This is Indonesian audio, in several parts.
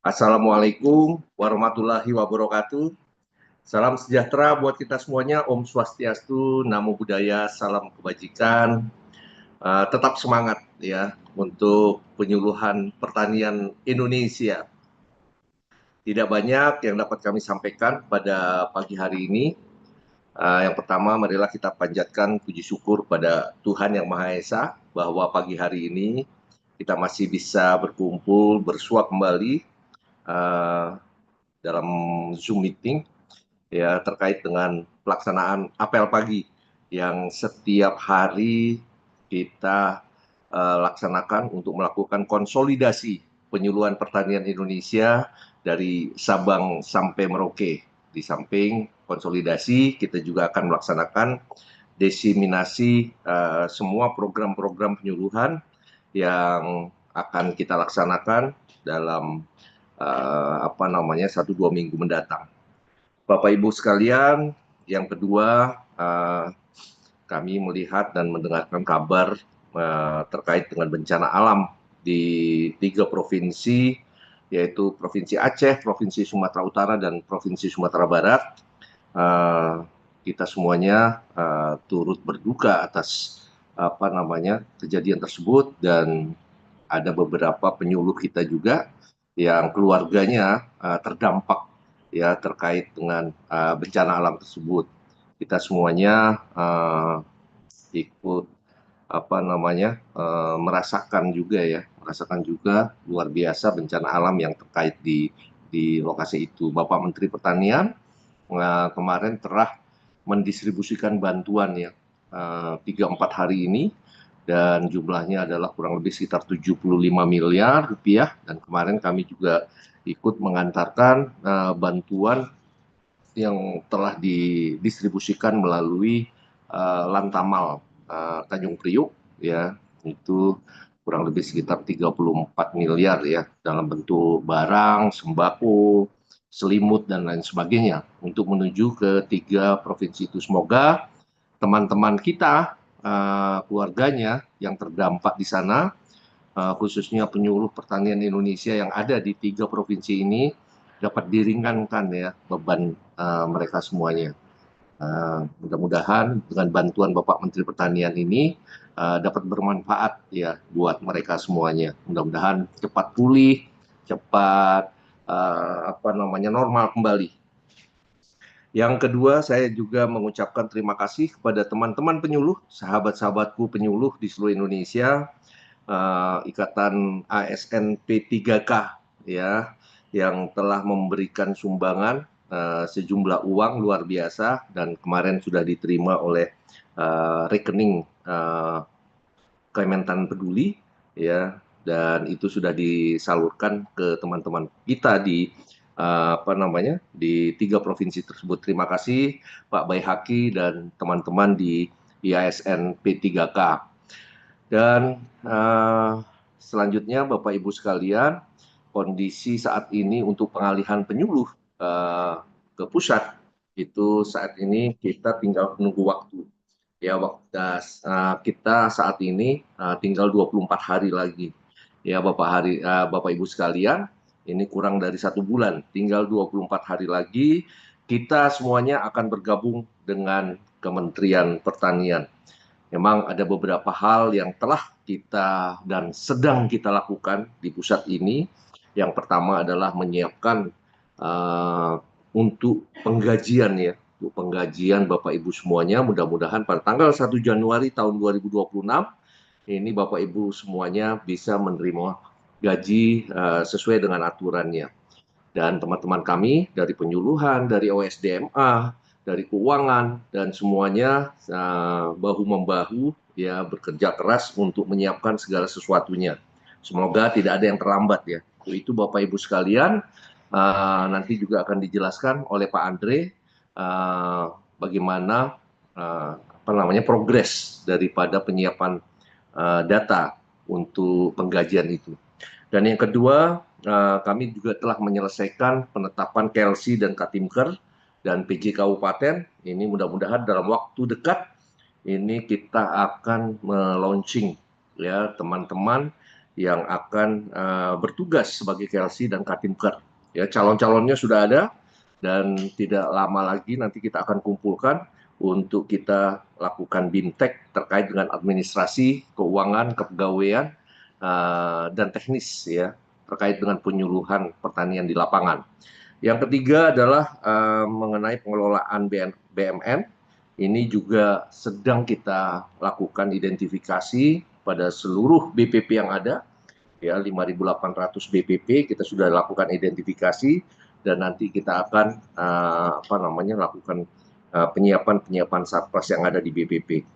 Assalamualaikum warahmatullahi wabarakatuh. Salam sejahtera buat kita semuanya. Om Swastiastu, Namo Buddhaya, salam kebajikan. Tetap semangat ya untuk penyuluhan pertanian Indonesia. Tidak banyak yang dapat kami sampaikan pada pagi hari ini. Yang pertama, marilah kita panjatkan puji syukur pada Tuhan Yang Maha Esa bahwa pagi hari ini kita masih bisa berkumpul, bersua kembali dalam Zoom meeting ya terkait dengan pelaksanaan apel pagi yang setiap hari kita laksanakan untuk melakukan konsolidasi penyuluhan pertanian Indonesia dari Sabang sampai Merauke. Di samping konsolidasi, kita juga akan melaksanakan diseminasi semua program-program penyuluhan yang akan kita laksanakan dalam 1-2 minggu mendatang. Bapak Ibu sekalian, yang kedua, kami melihat dan mendengarkan kabar terkait dengan bencana alam di 3 provinsi, yaitu Provinsi Aceh, Provinsi Sumatera Utara, dan Provinsi Sumatera Barat. Kita semuanya turut berduka atas kejadian tersebut, dan ada beberapa penyuluh kita juga yang keluarganya terdampak ya terkait dengan bencana alam tersebut. Kita semuanya ikut merasakan juga luar biasa bencana alam yang terkait di lokasi itu. Bapak Menteri Pertanian kemarin telah mendistribusikan bantuan ya 3-4 hari ini, dan jumlahnya adalah kurang lebih sekitar 75 miliar rupiah, dan kemarin kami juga ikut mengantarkan bantuan yang telah didistribusikan melalui Lantamal Tanjung Priuk ya, itu kurang lebih sekitar 34 miliar ya, dalam bentuk barang, sembako, selimut, dan lain sebagainya untuk menuju ke 3 provinsi itu. Semoga teman-teman kita, keluarganya yang terdampak di sana, khususnya penyuluh pertanian Indonesia yang ada di 3 provinsi ini, dapat diringankan ya beban mereka semuanya. Mudah-mudahan dengan bantuan Bapak Menteri Pertanian ini dapat bermanfaat ya buat mereka semuanya. Mudah-mudahan cepat pulih, cepat normal kembali. Yang kedua, saya juga mengucapkan terima kasih kepada teman-teman penyuluh, sahabat-sahabatku penyuluh di seluruh Indonesia, Ikatan ASN P3K ya, yang telah memberikan sumbangan sejumlah uang luar biasa, dan kemarin sudah diterima oleh rekening Kementan Peduli ya, dan itu sudah disalurkan ke teman-teman kita di di 3 provinsi tersebut. Terima kasih Pak Baihaki dan teman-teman di IASN P3K. Dan selanjutnya Bapak Ibu sekalian, kondisi saat ini untuk pengalihan penyuluh ke pusat itu saat ini kita tinggal menunggu waktu. Ya, kita saat ini tinggal 24 hari lagi. Ya Bapak Ibu sekalian, ini kurang dari 1 bulan, tinggal 24 hari lagi kita semuanya akan bergabung dengan Kementerian Pertanian. Memang ada beberapa hal yang telah kita dan sedang kita lakukan di pusat ini. Yang pertama adalah menyiapkan untuk penggajian ya, untuk penggajian Bapak Ibu semuanya. Mudah-mudahan pada tanggal 1 Januari tahun 2026 ini Bapak Ibu semuanya bisa menerima gaji sesuai dengan aturannya. Dan teman-teman kami dari penyuluhan, dari OSDMA, dari keuangan, dan semuanya bahu-membahu ya bekerja keras untuk menyiapkan segala sesuatunya. Semoga tidak ada yang terlambat ya. Itu Bapak Ibu sekalian, nanti juga akan dijelaskan oleh Pak Andre bagaimana progres daripada penyiapan data untuk penggajian itu. Dan yang kedua, kami juga telah menyelesaikan penetapan KLC dan Katimker dan PJ Kabupaten. Ini mudah-mudahan dalam waktu dekat ini kita akan melaunching ya teman-teman yang akan bertugas sebagai KLC dan Katimker. Ya, calon-calonnya sudah ada dan tidak lama lagi nanti kita akan kumpulkan untuk kita lakukan BIMTEK terkait dengan administrasi, keuangan, kepegawaian, dan teknis ya terkait dengan penyuluhan pertanian di lapangan. Yang ketiga adalah mengenai pengelolaan BMN. Ini juga sedang kita lakukan identifikasi pada seluruh BPP yang ada, ya 5.800 BPP kita sudah lakukan identifikasi dan nanti kita akan lakukan penyiapan satgas yang ada di BPP.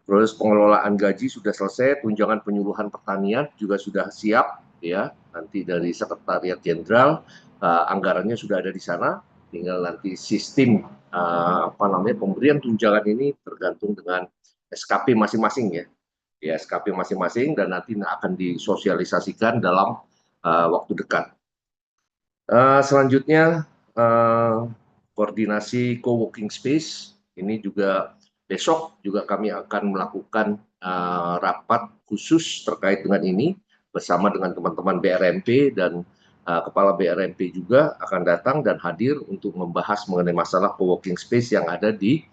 Terus pengelolaan gaji sudah selesai, tunjangan penyuluhan pertanian juga sudah siap, ya nanti dari Sekretariat Jenderal anggarannya sudah ada di sana, tinggal nanti sistem pemberian tunjangan ini tergantung dengan SKP masing-masing ya, SKP masing-masing dan nanti akan disosialisasikan dalam waktu dekat. Selanjutnya koordinasi co-working space ini juga besok juga kami akan melakukan rapat khusus terkait dengan ini bersama dengan teman-teman BRMP dan kepala BRMP juga akan datang dan hadir untuk membahas mengenai masalah co-working space yang ada di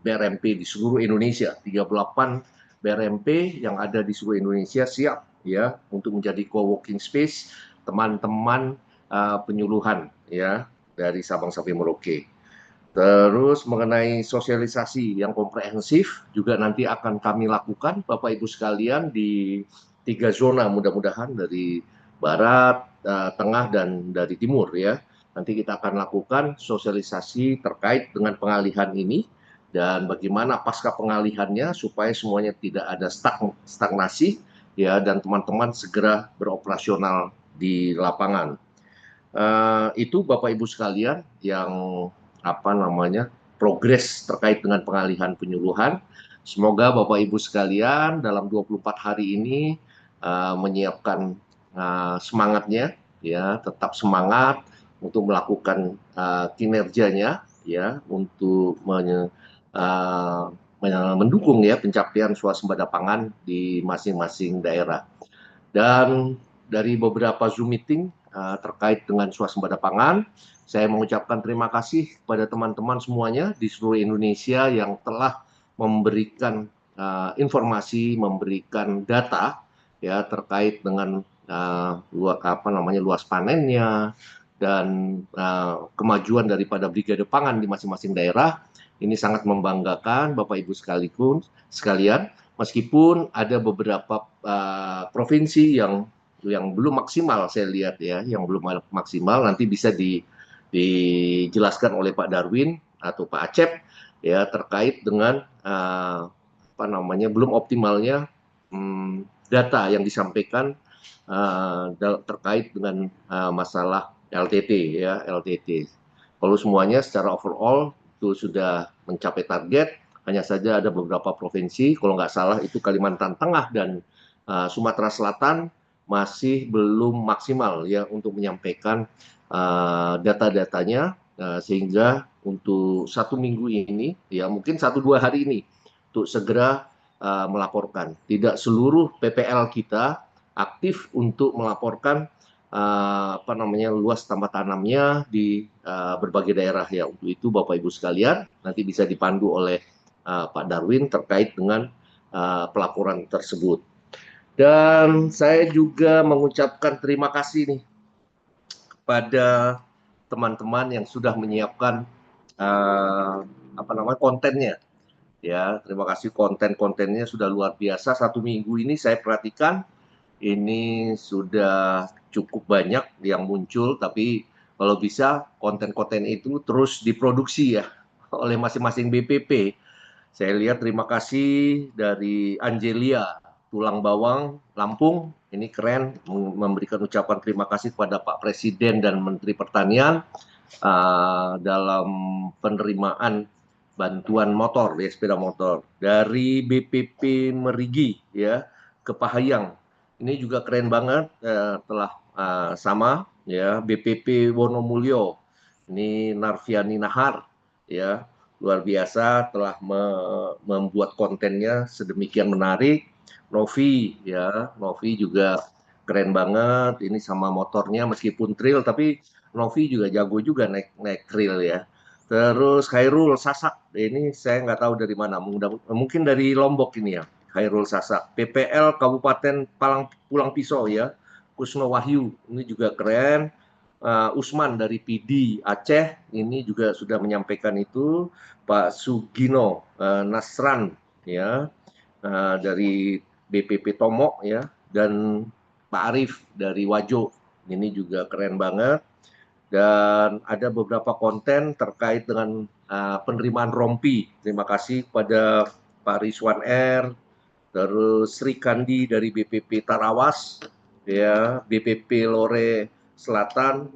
BRMP di seluruh Indonesia. 38 BRMP yang ada di seluruh Indonesia siap ya untuk menjadi co-working space teman-teman penyuluhan ya dari Sabang sampai Merauke. Terus mengenai sosialisasi yang komprehensif juga nanti akan kami lakukan Bapak Ibu sekalian di 3 zona mudah-mudahan dari barat, tengah dan dari timur ya. Nanti kita akan lakukan sosialisasi terkait dengan pengalihan ini dan bagaimana pasca pengalihannya supaya semuanya tidak ada stagnasi ya dan teman-teman segera beroperasional di lapangan. Itu Bapak Ibu sekalian yang progres terkait dengan pengalihan penyuluhan. Semoga Bapak Ibu sekalian dalam 24 hari ini menyiapkan semangatnya ya, tetap semangat untuk melakukan kinerjanya ya untuk mendukung ya pencapaian swasembada pangan di masing-masing daerah. Dan dari beberapa Zoom meeting terkait dengan swasembada pangan, saya mengucapkan terima kasih kepada teman-teman semuanya di seluruh Indonesia yang telah memberikan informasi, memberikan data ya terkait dengan luas panennya dan kemajuan daripada brigade pangan di masing-masing daerah. Ini sangat membanggakan Bapak Ibu sekalian, meskipun ada beberapa provinsi yang belum maksimal saya lihat ya, yang belum maksimal nanti bisa dijelaskan oleh Pak Darwin atau Pak Acep ya terkait dengan belum optimalnya data yang disampaikan terkait dengan masalah LTT ya LTT. Kalau semuanya secara overall itu sudah mencapai target, hanya saja ada beberapa provinsi, kalau nggak salah itu Kalimantan Tengah dan Sumatera Selatan masih belum maksimal ya untuk menyampaikan data-datanya sehingga untuk 1 minggu ini ya mungkin 1-2 hari ini untuk segera melaporkan. Tidak seluruh PPL kita aktif untuk melaporkan luas tambah tanamnya di berbagai daerah ya. Untuk itu Bapak Ibu sekalian nanti bisa dipandu oleh Pak Darwin terkait dengan pelaporan tersebut. Dan saya juga mengucapkan terima kasih nih kepada teman-teman yang sudah menyiapkan kontennya. Ya, terima kasih konten-kontennya sudah luar biasa. 1 minggu ini saya perhatikan ini sudah cukup banyak yang muncul, tapi kalau bisa konten-konten itu terus diproduksi ya oleh masing-masing BPP. Saya lihat terima kasih dari Angelia Tulang Bawang Lampung, ini keren memberikan ucapan terima kasih kepada Pak Presiden dan Menteri Pertanian dalam penerimaan bantuan motor ya sepeda motor dari BPP Merigi ya ke Pahayang. Ini juga keren banget telah sama ya BPP Wonomulyo. Ini Narviani Nahar ya luar biasa telah membuat kontennya sedemikian menarik Novi ya, Novi juga keren banget. Ini sama motornya meskipun trail tapi Novi juga jago juga naik naik trail ya. Terus Khairul Sasak, ini saya nggak tahu dari mana, mungkin dari Lombok ini ya. Khairul Sasak, PPL Kabupaten Pulang Pisau ya. Kusno Wahyu, ini juga keren. Usman dari PD Aceh, ini juga sudah menyampaikan itu. Pak Sugino Nasran ya, dari BPP Tomo ya, dan Pak Arif dari Wajo, ini juga keren banget. Dan ada beberapa konten terkait dengan penerimaan rompi. Terima kasih kepada Pak Rizwan R, terus Sri Kandi dari BPP Tarawas, ya, BPP Lore Selatan,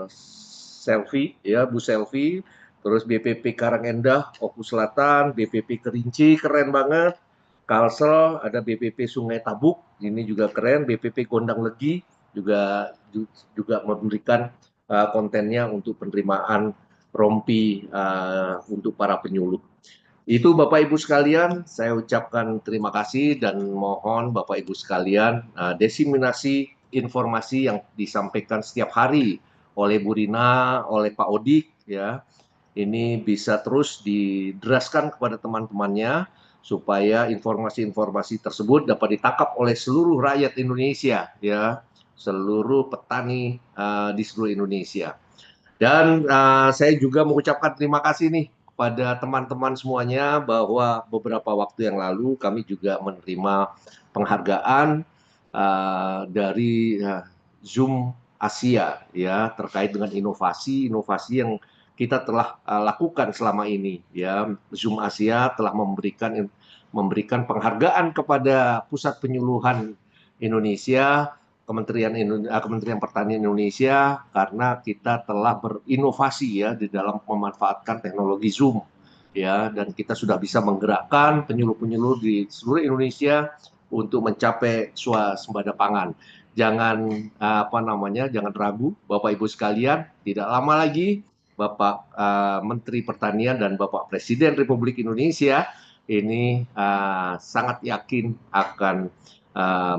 Selfie, ya, Bu Selfie, terus BPP Karangendah, Oku Selatan, BPP Kerinci, keren banget. Kalsel, ada BPP Sungai Tabuk, ini juga keren. BPP Gondang Legi juga juga memberikan kontennya untuk penerimaan rompi untuk para penyuluh. Itu Bapak Ibu sekalian, saya ucapkan terima kasih dan mohon Bapak Ibu sekalian diseminasi informasi yang disampaikan setiap hari oleh Bu Rina, oleh Pak Odik ya, ini bisa terus dideraskan kepada teman-temannya supaya informasi-informasi tersebut dapat ditangkap oleh seluruh rakyat Indonesia ya, seluruh petani di seluruh Indonesia. Dan saya juga mengucapkan terima kasih nih kepada teman-teman semuanya bahwa beberapa waktu yang lalu kami juga menerima penghargaan dari Zoom Asia ya, terkait dengan inovasi-inovasi yang kita telah lakukan selama ini ya. Zoom Asia telah memberikan penghargaan kepada Pusat Penyuluhan Indonesia, Kementerian Pertanian Indonesia, karena kita telah berinovasi ya di dalam memanfaatkan teknologi Zoom ya, dan kita sudah bisa menggerakkan penyuluh-penyuluh di seluruh Indonesia untuk mencapai swasembada pangan. Jangan jangan ragu Bapak Ibu sekalian, tidak lama lagi Bapak Menteri Pertanian dan Bapak Presiden Republik Indonesia ini sangat yakin akan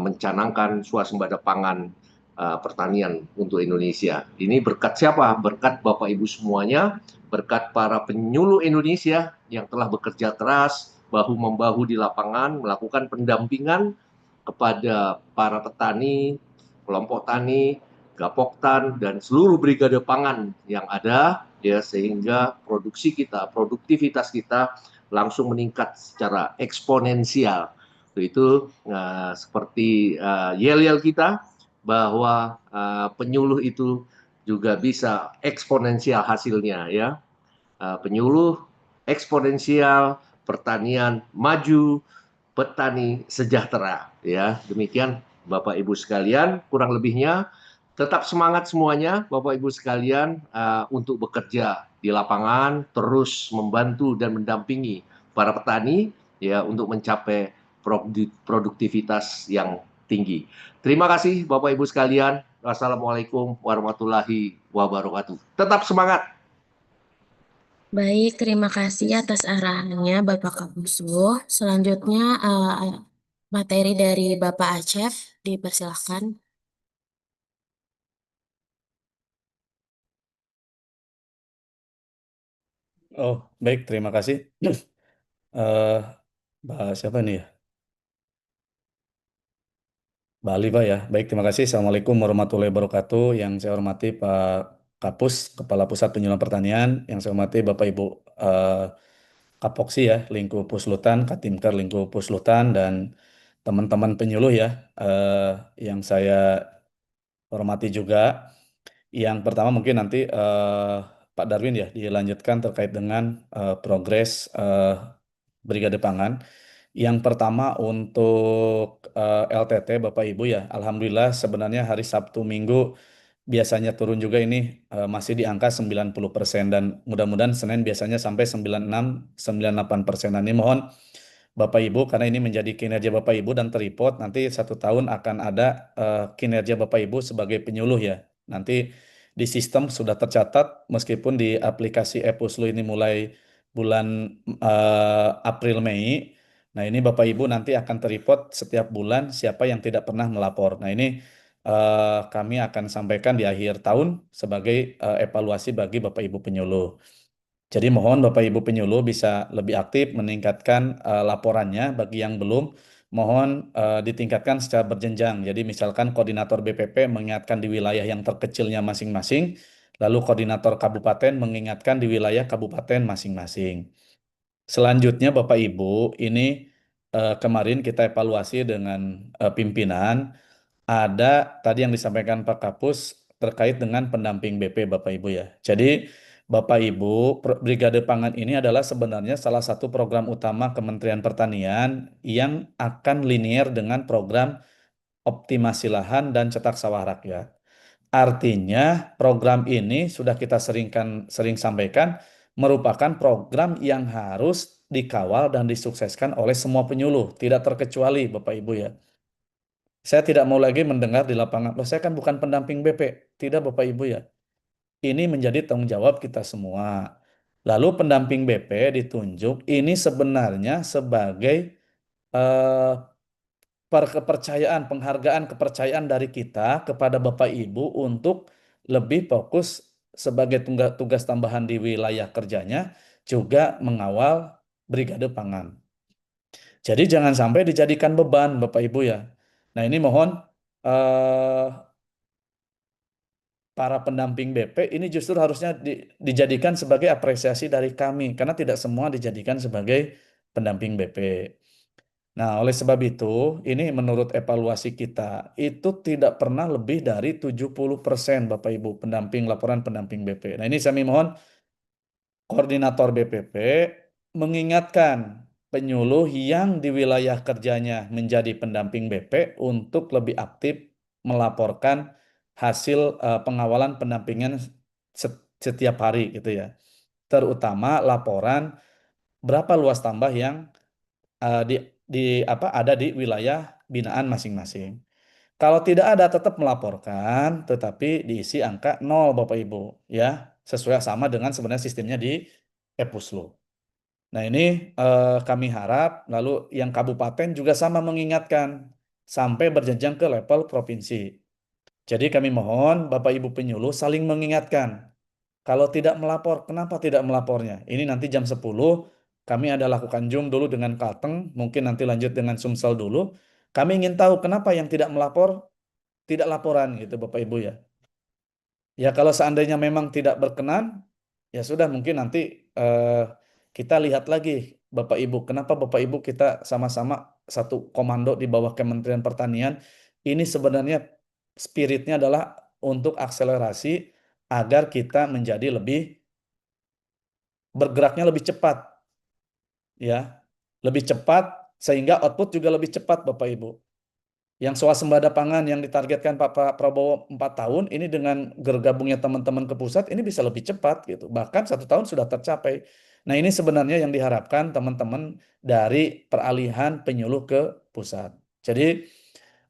mencanangkan swasembada pangan pertanian untuk Indonesia. Ini berkat siapa? Berkat Bapak Ibu semuanya, berkat para penyuluh Indonesia yang telah bekerja keras bahu-membahu di lapangan melakukan pendampingan kepada para petani, kelompok tani, gapoktan dan seluruh brigade pangan yang ada ya, sehingga produksi kita, produktivitas kita langsung meningkat secara eksponensial. Itu seperti yel-yel kita bahwa penyuluh itu juga bisa eksponensial hasilnya ya. Penyuluh eksponensial, pertanian maju, petani sejahtera ya. Demikian Bapak Ibu sekalian, kurang lebihnya tetap semangat semuanya Bapak Ibu sekalian untuk bekerja di lapangan, terus membantu dan mendampingi para petani ya untuk mencapai produktivitas yang tinggi. Terima kasih Bapak Ibu sekalian. Wassalamualaikum warahmatullahi wabarakatuh. Tetap semangat. Baik, terima kasih atas arahannya Bapak Kapusu. Selanjutnya materi dari Bapak Acef dipersilahkan. Oh, baik, terima kasih. Eh, Bahas siapa nih ya? Bali, Pak ya. Baik, terima kasih. Assalamualaikum warahmatullahi wabarakatuh. Yang saya hormati Pak Kapus, Kepala Pusat Penyuluhan Pertanian. Yang saya hormati Bapak Ibu Kapoksi ya, Lingkup Puslutan, Katimker Lingkup Puslutan, dan teman-teman penyuluh ya, yang saya hormati juga. Yang pertama mungkin nanti Pak Darwin ya dilanjutkan terkait dengan progres Brigade Pangan. Yang pertama untuk LTT Bapak Ibu ya, Alhamdulillah sebenarnya hari Sabtu Minggu biasanya turun juga ini masih di angka 90% dan mudah-mudahan Senin biasanya sampai 96-98%. Nah, ini mohon Bapak Ibu karena ini menjadi kinerja Bapak Ibu dan terreport nanti 1 tahun akan ada kinerja Bapak Ibu sebagai penyuluh ya. Nanti di sistem sudah tercatat meskipun di aplikasi e-Puslu ini mulai bulan April Mei Nah, ini Bapak Ibu nanti akan terreport setiap bulan siapa yang tidak pernah melapor. Nah, ini kami akan sampaikan di akhir tahun sebagai evaluasi bagi Bapak Ibu penyuluh. Jadi mohon Bapak Ibu penyuluh bisa lebih aktif meningkatkan laporannya. Bagi yang belum, mohon ditingkatkan secara berjenjang. Jadi misalkan koordinator BPP mengingatkan di wilayah yang terkecilnya masing-masing, lalu koordinator kabupaten mengingatkan di wilayah kabupaten masing-masing. Selanjutnya Bapak Ibu, ini kemarin kita evaluasi dengan pimpinan, ada tadi yang disampaikan Pak Kapus terkait dengan pendamping BP Bapak Ibu ya. Jadi Bapak Ibu, Brigade Pangan ini adalah sebenarnya salah satu program utama Kementerian Pertanian yang akan linier dengan program optimasi lahan dan cetak sawah rakyat. Artinya program ini sudah kita sering sampaikan merupakan program yang harus dikawal dan disukseskan oleh semua penyuluh, tidak terkecuali Bapak Ibu ya. Saya tidak mau lagi mendengar di lapangan, loh saya kan bukan pendamping BP. Tidak Bapak Ibu ya. Ini menjadi tanggung jawab kita semua. Lalu pendamping BP ditunjuk ini sebenarnya sebagai eh, penghargaan kepercayaan dari kita kepada Bapak Ibu untuk lebih fokus sebagai tugas tambahan di wilayah kerjanya, juga mengawal Brigade Pangan. Jadi jangan sampai dijadikan beban Bapak Ibu ya. Nah ini mohon eh, para pendamping BP ini justru harusnya dijadikan sebagai apresiasi dari kami, karena tidak semua dijadikan sebagai pendamping BP. Nah, oleh sebab itu, ini menurut evaluasi kita, itu tidak pernah lebih dari 70% Bapak Ibu laporan pendamping BP. Nah, ini saya mohon koordinator BPP mengingatkan penyuluh yang di wilayah kerjanya menjadi pendamping BP untuk lebih aktif melaporkan hasil pengawalan pendampingan setiap hari gitu ya. Terutama laporan berapa luas tambah yang ada di wilayah binaan masing-masing. Kalau tidak ada tetap melaporkan, tetapi diisi angka 0 Bapak Ibu ya, sesuai sama dengan sebenarnya sistemnya di Epuslo. Nah ini kami harap, lalu yang kabupaten juga sama mengingatkan sampai berjenjang ke level provinsi. Jadi kami mohon Bapak Ibu penyuluh saling mengingatkan. Kalau tidak melapor, kenapa tidak melapornya? Ini nanti jam 10 kami ada lakukan Zoom dulu dengan Kalteng, mungkin nanti lanjut dengan Sumsel dulu. Kami ingin tahu kenapa yang tidak melapor, tidak laporan gitu Bapak Ibu ya. Ya kalau seandainya memang tidak berkenan, ya sudah mungkin nanti kita lihat lagi Bapak Ibu. Kenapa Bapak Ibu kita sama-sama satu komando di bawah Kementerian Pertanian. Ini sebenarnya spiritnya adalah untuk akselerasi agar kita menjadi bergeraknya lebih cepat. Ya, lebih cepat sehingga output juga lebih cepat Bapak Ibu. Yang swasembada pangan yang ditargetkan Pak Prabowo 4 tahun, ini dengan bergabungnya teman-teman ke pusat, ini bisa lebih cepat gitu. Bahkan 1 tahun sudah tercapai. Nah ini sebenarnya yang diharapkan teman-teman dari peralihan penyuluh ke pusat. Jadi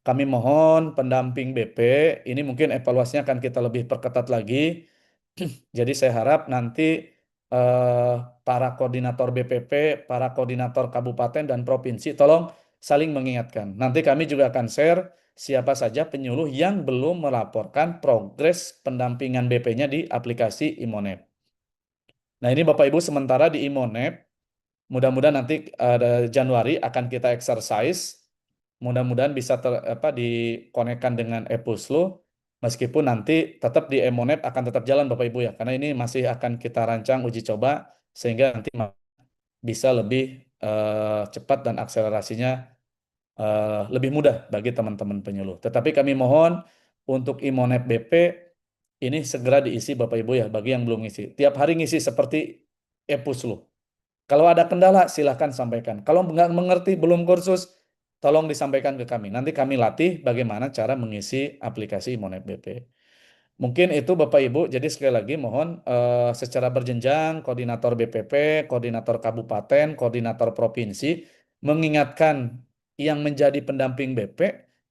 kami mohon pendamping BP, ini mungkin evaluasinya akan kita lebih perketat lagi. Jadi saya harap nanti para koordinator BPP, para koordinator kabupaten dan provinsi, tolong saling mengingatkan. Nanti kami juga akan share siapa saja penyuluh yang belum melaporkan progres pendampingan BP-nya di aplikasi Imonep. Nah ini Bapak Ibu sementara di Imonep, mudah-mudahan nanti Januari akan kita exercise, mudah-mudahan bisa dikonekkan dengan Epuslo, meskipun nanti tetap di Imonep akan tetap jalan Bapak Ibu ya, karena ini masih akan kita rancang uji coba, sehingga nanti bisa lebih cepat dan akselerasinya lebih mudah bagi teman-teman penyuluh. Tetapi kami mohon untuk Imonep BP ini segera diisi Bapak Ibu ya, bagi yang belum ngisi. Tiap hari ngisi seperti Epuslo. Kalau ada kendala silahkan sampaikan. Kalau nggak mengerti, belum kursus, tolong disampaikan ke kami. Nanti kami latih bagaimana cara mengisi aplikasi Imonep BP. Mungkin itu Bapak Ibu, jadi sekali lagi mohon secara berjenjang koordinator BPP, koordinator kabupaten, koordinator provinsi mengingatkan yang menjadi pendamping BP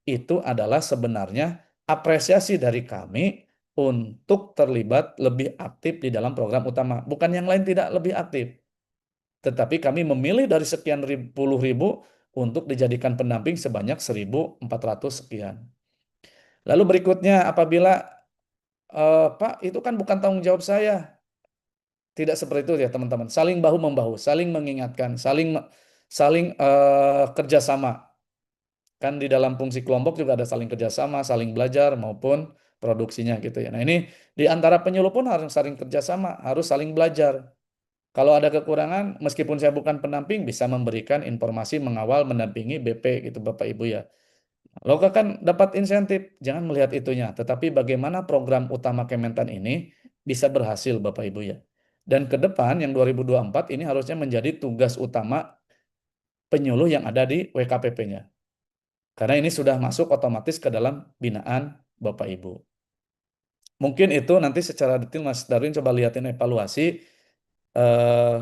itu adalah sebenarnya apresiasi dari kami untuk terlibat lebih aktif di dalam program utama. Bukan yang lain tidak lebih aktif. Tetapi kami memilih dari sekian puluh ribu untuk dijadikan pendamping sebanyak 1.400 sekian. Lalu berikutnya, apabila Pak, itu kan bukan tanggung jawab saya. Tidak seperti itu ya teman-teman. Saling bahu-membahu, saling mengingatkan, saling kerjasama. Kan di dalam fungsi kelompok juga ada saling kerjasama, saling belajar maupun produksinya gitu ya. Nah ini di antara penyuluh pun harus saling kerjasama, harus saling belajar. Kalau ada kekurangan, meskipun saya bukan pendamping, bisa memberikan informasi, mengawal, mendampingi BP gitu Bapak Ibu ya. Loka kan dapat insentif, jangan melihat itunya, tetapi bagaimana program utama Kementan ini bisa berhasil Bapak Ibu ya. Dan ke depan yang 2024 ini harusnya menjadi tugas utama penyuluh yang ada di WKPP-nya. Karena ini sudah masuk otomatis ke dalam binaan Bapak Ibu. Mungkin itu nanti secara detail Mas Darwin coba lihatin evaluasi. Eh,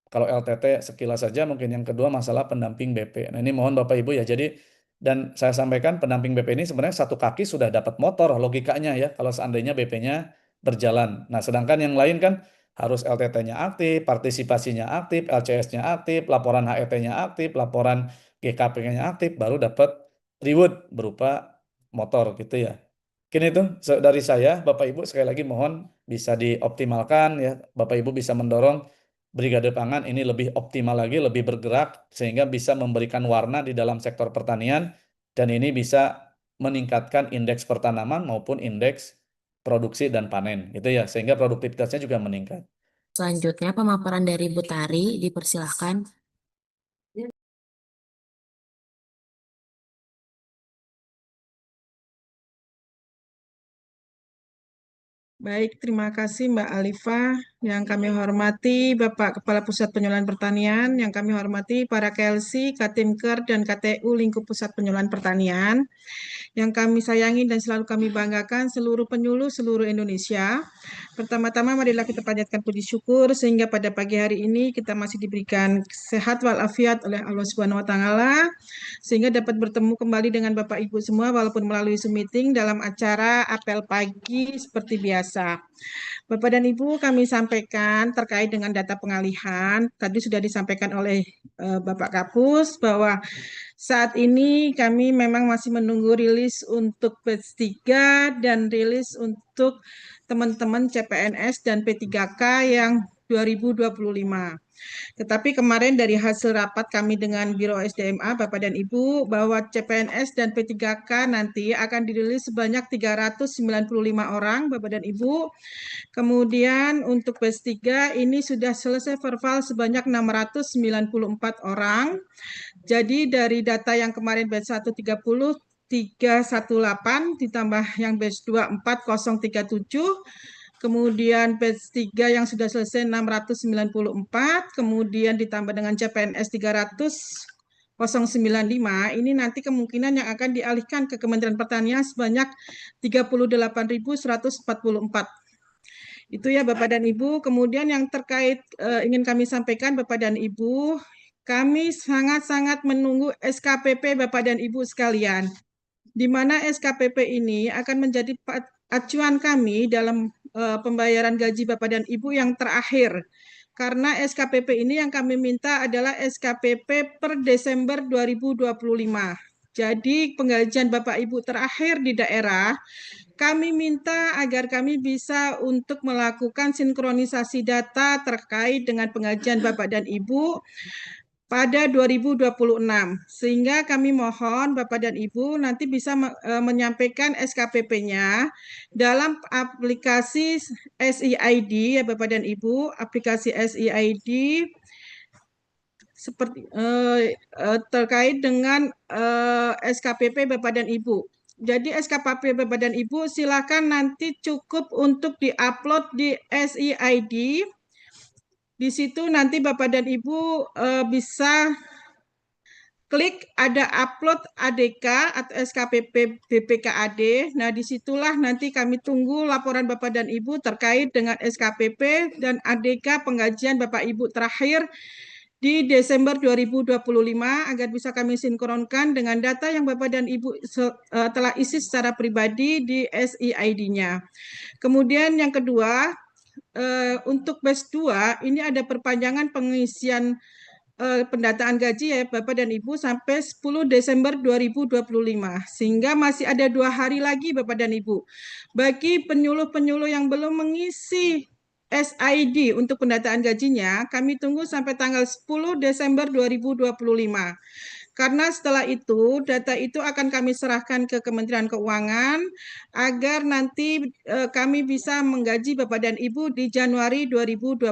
Kalau LTT sekilas saja, mungkin yang kedua masalah pendamping BP. Nah ini mohon Bapak Ibu ya. Jadi dan saya sampaikan pendamping BP ini sebenarnya satu kaki sudah dapat motor logikanya ya. Kalau seandainya BP-nya berjalan. Nah sedangkan yang lain kan harus LTT-nya aktif, partisipasinya aktif, LCS-nya aktif, laporan HET-nya aktif, laporan GKP-nya aktif, baru dapat reward berupa motor gitu ya. Mungkin itu dari saya, Bapak Ibu sekali lagi mohon bisa dioptimalkan ya. Bapak Ibu bisa mendorong Brigade Pangan ini lebih optimal lagi, lebih bergerak sehingga bisa memberikan warna di dalam sektor pertanian dan ini bisa meningkatkan indeks pertanaman maupun indeks produksi dan panen gitu ya, sehingga produktivitasnya juga meningkat. Selanjutnya pemaparan dari Bu Tari, dipersilahkan. Baik, terima kasih Mbak Alifah. Yang kami hormati Bapak Kepala Pusat Penyuluhan Pertanian, yang kami hormati para KLC, Katimker, dan KTU Lingkup Pusat Penyuluhan Pertanian. Yang kami sayangi dan selalu kami banggakan seluruh penyuluh seluruh Indonesia. Pertama-tama marilah kita panjatkan puji syukur sehingga pada pagi hari ini kita masih diberikan sehat walafiat oleh Allah Subhanahu wa taala sehingga dapat bertemu kembali dengan Bapak Ibu semua walaupun melalui Zoom meeting dalam acara apel pagi seperti biasa. Bapak dan Ibu, kami sampaikan terkait dengan data pengalihan. Tadi sudah disampaikan oleh Bapak Kapus bahwa saat ini kami memang masih menunggu rilis untuk batch 3 dan rilis untuk teman-teman CPNS dan P3K yang 2025. Tetapi kemarin dari hasil rapat kami dengan Biro SDMA, Bapak dan Ibu, bahwa CPNS dan P3K nanti akan dirilis sebanyak 395 orang, Bapak dan Ibu. Kemudian untuk batch 3 ini sudah selesai verbal sebanyak 694 orang. Jadi dari data yang kemarin batch 1 30, 318 ditambah yang batch 2 4037, kemudian batch 3 yang sudah selesai 694, kemudian ditambah dengan CPNS 300.095, ini nanti kemungkinan yang akan dialihkan ke Kementerian Pertanian sebanyak 38.144. Itu ya Bapak dan Ibu. Kemudian yang terkait ingin kami sampaikan Bapak dan Ibu, kami sangat-sangat menunggu SKPP Bapak dan Ibu sekalian, di mana SKPP ini akan menjadi acuan kami dalam pembayaran gaji Bapak dan Ibu yang terakhir. Karena SKPP ini yang kami minta adalah SKPP per Desember 2025. Jadi penggajian Bapak Ibu terakhir di daerah, kami minta agar kami bisa untuk melakukan sinkronisasi data terkait dengan penggajian Bapak dan Ibu pada 2026. Sehingga kami mohon Bapak dan Ibu nanti bisa menyampaikan SKPP-nya dalam aplikasi SIID ya Bapak dan Ibu, aplikasi SIID seperti terkait dengan SKPP Bapak dan Ibu. Jadi SKPP Bapak dan Ibu silakan nanti cukup untuk diupload di SIID. Di situ nanti Bapak dan Ibu bisa klik ada upload ADK atau SKPP BPKAD. Nah, disitulah nanti kami tunggu laporan Bapak dan Ibu terkait dengan SKPP dan ADK penggajian Bapak Ibu terakhir di Desember 2025 agar bisa kami sinkronkan dengan data yang Bapak dan Ibu telah isi secara pribadi di SIID-nya. Kemudian yang kedua, untuk batch 2 ini ada perpanjangan pengisian pendataan gaji ya Bapak dan Ibu sampai 10 Desember 2025 sehingga masih ada 2 hari lagi Bapak dan Ibu. Bagi penyuluh-penyuluh yang belum mengisi SID untuk pendataan gajinya, kami tunggu sampai tanggal 10 Desember 2025. Karena setelah itu, data itu akan kami serahkan ke Kementerian Keuangan agar nanti kami bisa menggaji Bapak dan Ibu di Januari 2026.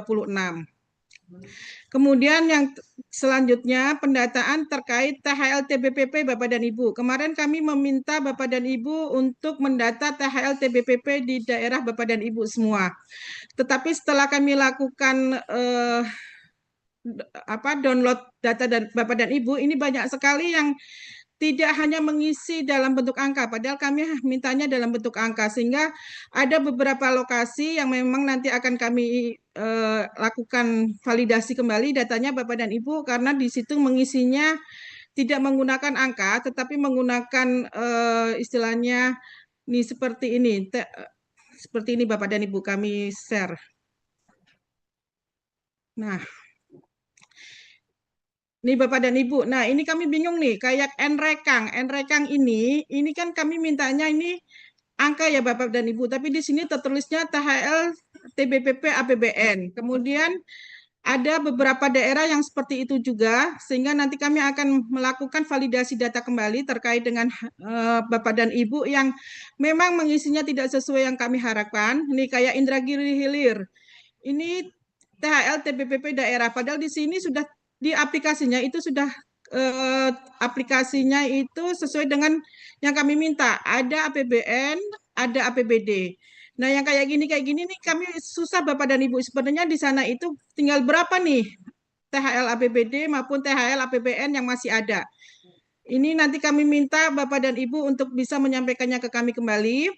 Kemudian yang selanjutnya pendataan terkait THL TBPP Bapak dan Ibu. Kemarin kami meminta Bapak dan Ibu untuk mendata THL TBPP di daerah Bapak dan Ibu semua. Tetapi setelah kami lakukan download data dan Bapak dan Ibu, ini banyak sekali yang tidak hanya mengisi dalam bentuk angka, padahal kami mintanya dalam bentuk angka, sehingga ada beberapa lokasi yang memang nanti akan kami lakukan validasi kembali datanya Bapak dan Ibu, karena di situ mengisinya tidak menggunakan angka, tetapi menggunakan istilahnya ini seperti ini, seperti ini Bapak dan Ibu kami share. Nah, nih Bapak dan Ibu, nah ini kami bingung nih, kayak Nrekang ini kan kami mintanya ini angka ya Bapak dan Ibu, tapi di sini tertulisnya THL TBPP APBN. Kemudian ada beberapa daerah yang seperti itu juga, sehingga nanti kami akan melakukan validasi data kembali terkait dengan Bapak dan Ibu yang memang mengisinya tidak sesuai yang kami harapkan. Ini kayak Indragiri Hilir, ini THL TBPP daerah, padahal di sini sudah di aplikasinya itu sudah aplikasinya itu sesuai dengan yang kami minta. Ada APBN, ada APBD. Nah, yang kayak gini nih kami susah Bapak dan Ibu. Sebenarnya di sana itu tinggal berapa nih THL APBD maupun THL APBN yang masih ada. Ini nanti kami minta Bapak dan Ibu untuk bisa menyampaikannya ke kami kembali.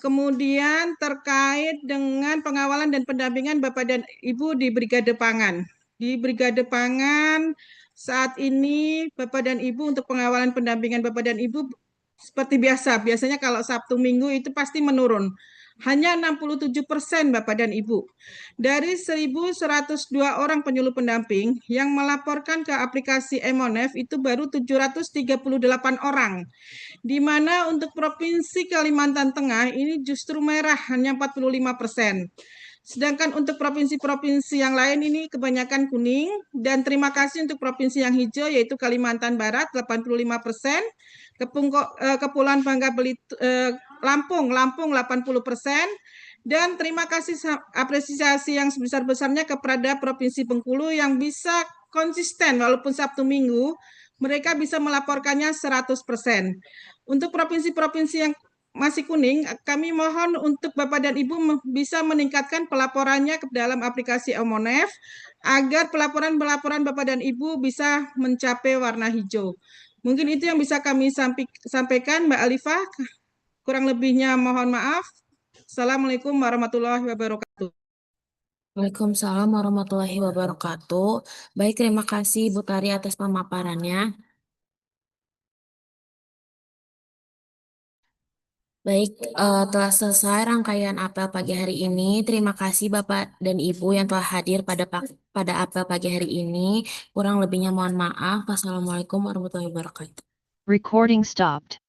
Kemudian terkait dengan pengawalan dan pendampingan Bapak dan Ibu di Brigade Pangan. Di Brigade Pangan saat ini Bapak dan Ibu untuk pengawalan pendampingan Bapak dan Ibu seperti biasa. Biasanya kalau Sabtu Minggu itu pasti menurun. Hanya 67% Bapak dan Ibu. Dari 1.102 orang penyuluh pendamping yang melaporkan ke aplikasi Emonef itu baru 738 orang. Di mana untuk Provinsi Kalimantan Tengah ini justru merah, hanya 45%. Sedangkan untuk provinsi-provinsi yang lain ini kebanyakan kuning, dan terima kasih untuk provinsi yang hijau yaitu Kalimantan Barat 85%, Kepulauan Bangka Belitung, Lampung 80%, dan terima kasih apresiasi yang sebesar-besarnya kepada Provinsi Bengkulu yang bisa konsisten walaupun Sabtu Minggu mereka bisa melaporkannya 100%. Untuk provinsi-provinsi yang masih kuning, kami mohon untuk Bapak dan Ibu bisa meningkatkan pelaporannya ke dalam aplikasi Emonef agar pelaporan-pelaporan Bapak dan Ibu bisa mencapai warna hijau. Mungkin itu yang bisa kami sampaikan, Mbak Alifah. Kurang lebihnya mohon maaf. Assalamualaikum warahmatullahi wabarakatuh. Waalaikumsalam warahmatullahi wabarakatuh. Baik, terima kasih Bu Tari atas pemaparannya. Baik, telah selesai rangkaian apel pagi hari ini. Terima kasih Bapak dan Ibu yang telah hadir pada apel pagi hari ini. Kurang lebihnya mohon maaf. Wassalamualaikum warahmatullahi wabarakatuh. Recording stopped.